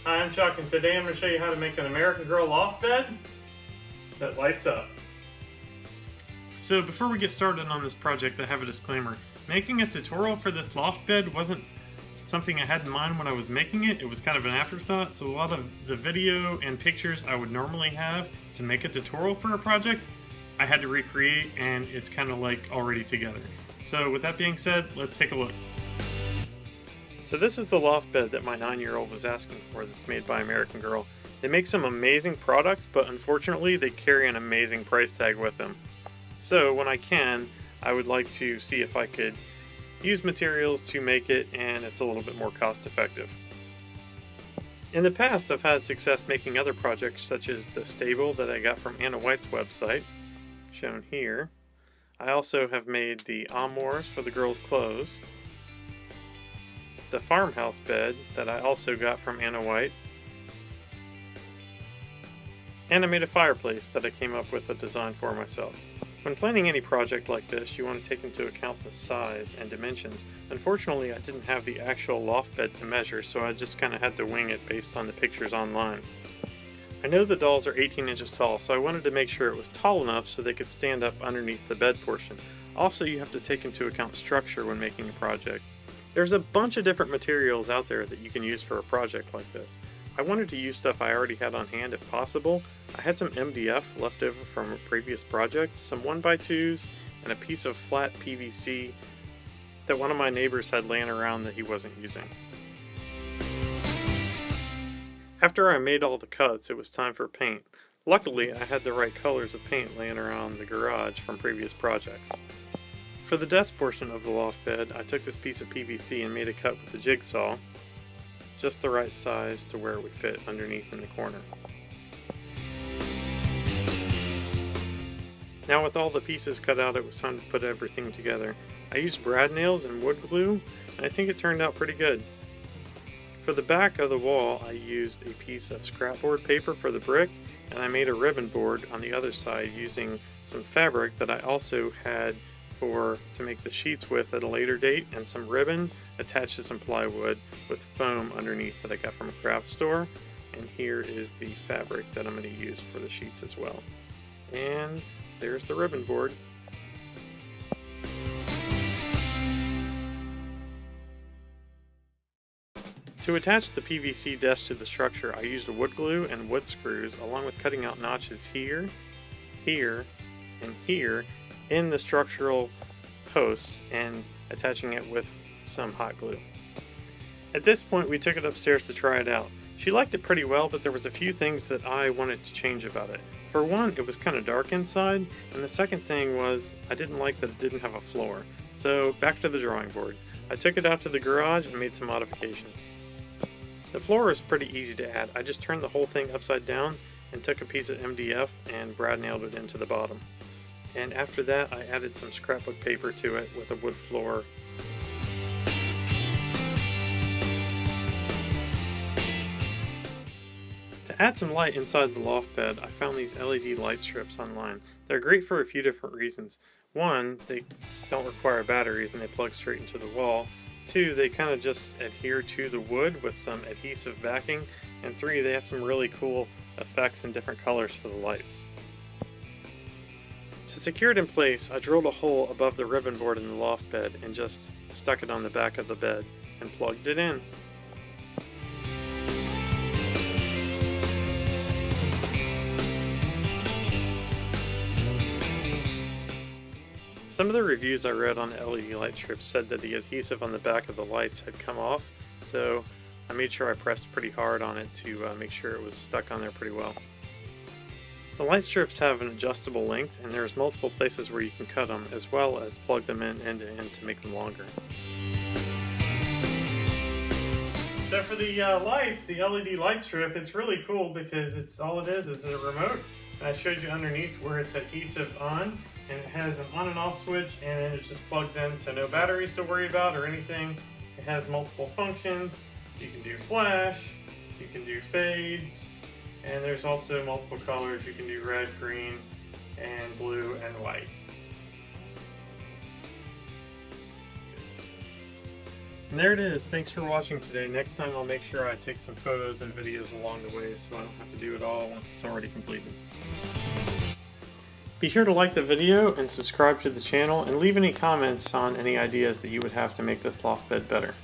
Hi, I'm Chuck, and today I'm going to show you how to make an American Girl loft bed that lights up. So before we get started on this project, I have a disclaimer. Making a tutorial for this loft bed wasn't something I had in mind when I was making it. It was kind of an afterthought, so a lot of the video and pictures I would normally have to make a tutorial for a project, I had to recreate, and it's kind of like already together. So with that being said, let's take a look. So this is the loft bed that my 9-year-old was asking for that's made by American Girl. They make some amazing products, but unfortunately they carry an amazing price tag with them. So when I can, I would like to see if I could use materials to make it, and it's a little bit more cost effective. In the past, I've had success making other projects such as the stable that I got from Anna White's website, shown here. I also have made the armoires for the girls' clothes, the farmhouse bed that I also got from Anna White, and I made a fireplace that I came up with a design for myself. When planning any project like this, you want to take into account the size and dimensions. Unfortunately, I didn't have the actual loft bed to measure, so I just kind of had to wing it based on the pictures online. I know the dolls are 18 inches tall, so I wanted to make sure it was tall enough so they could stand up underneath the bed portion. Also, you have to take into account structure when making a project. There's a bunch of different materials out there that you can use for a project like this. I wanted to use stuff I already had on hand if possible. I had some MDF left over from a previous project, some 1x2s, and a piece of flat PVC that one of my neighbors had laying around that he wasn't using. After I made all the cuts, it was time for paint. Luckily, I had the right colors of paint laying around the garage from previous projects. For the desk portion of the loft bed, I took this piece of PVC and made a cut with the jigsaw, just the right size to where it would fit underneath in the corner. Now with all the pieces cut out, it was time to put everything together. I used brad nails and wood glue, and I think it turned out pretty good. For the back of the wall, I used a piece of scrapboard paper for the brick, and I made a ribbon board on the other side using some fabric that I also had to make the sheets with at a later date, and some ribbon attached to some plywood with foam underneath that I got from a craft store. And here is the fabric that I'm going to use for the sheets as well. And there's the ribbon board. To attach the PVC desk to the structure, I used wood glue and wood screws, along with cutting out notches here, here, and here in the structural posts and attaching it with some hot glue. At this point, we took it upstairs to try it out. She liked it pretty well, but there was a few things that I wanted to change about it. For one, it was kind of dark inside, and the second thing was I didn't like that it didn't have a floor. So back to the drawing board. I took it out to the garage and made some modifications. The floor is pretty easy to add. I just turned the whole thing upside down and took a piece of MDF and brad nailed it into the bottom. And after that, I added some scrapbook paper to it with a wood floor. To add some light inside the loft bed, I found these LED light strips online. They're great for a few different reasons. One, they don't require batteries and they plug straight into the wall. Two, they kind of just adhere to the wood with some adhesive backing. And three, they have some really cool effects and different colors for the lights. To secure it in place, I drilled a hole above the ribbon board in the loft bed and just stuck it on the back of the bed and plugged it in. Some of the reviews I read on the LED light strips said that the adhesive on the back of the lights had come off, so I made sure I pressed pretty hard on it to make sure it was stuck on there pretty well. The light strips have an adjustable length, and there's multiple places where you can cut them, as well as plug them in end to end to make them longer. So for the lights, the LED light strip, it's really cool because all it is a remote. And I showed you underneath where it's adhesive on, and it has an on and off switch, and then it just plugs in, so no batteries to worry about or anything. It has multiple functions. You can do flash, you can do fades, and there's also multiple colors. You can do red, green, and blue, and white. And there it is. Thanks for watching today. Next time I'll make sure I take some photos and videos along the way so I don't have to do it all once it's already completed. Be sure to like the video and subscribe to the channel and leave any comments on any ideas that you would have to make this loft bed better.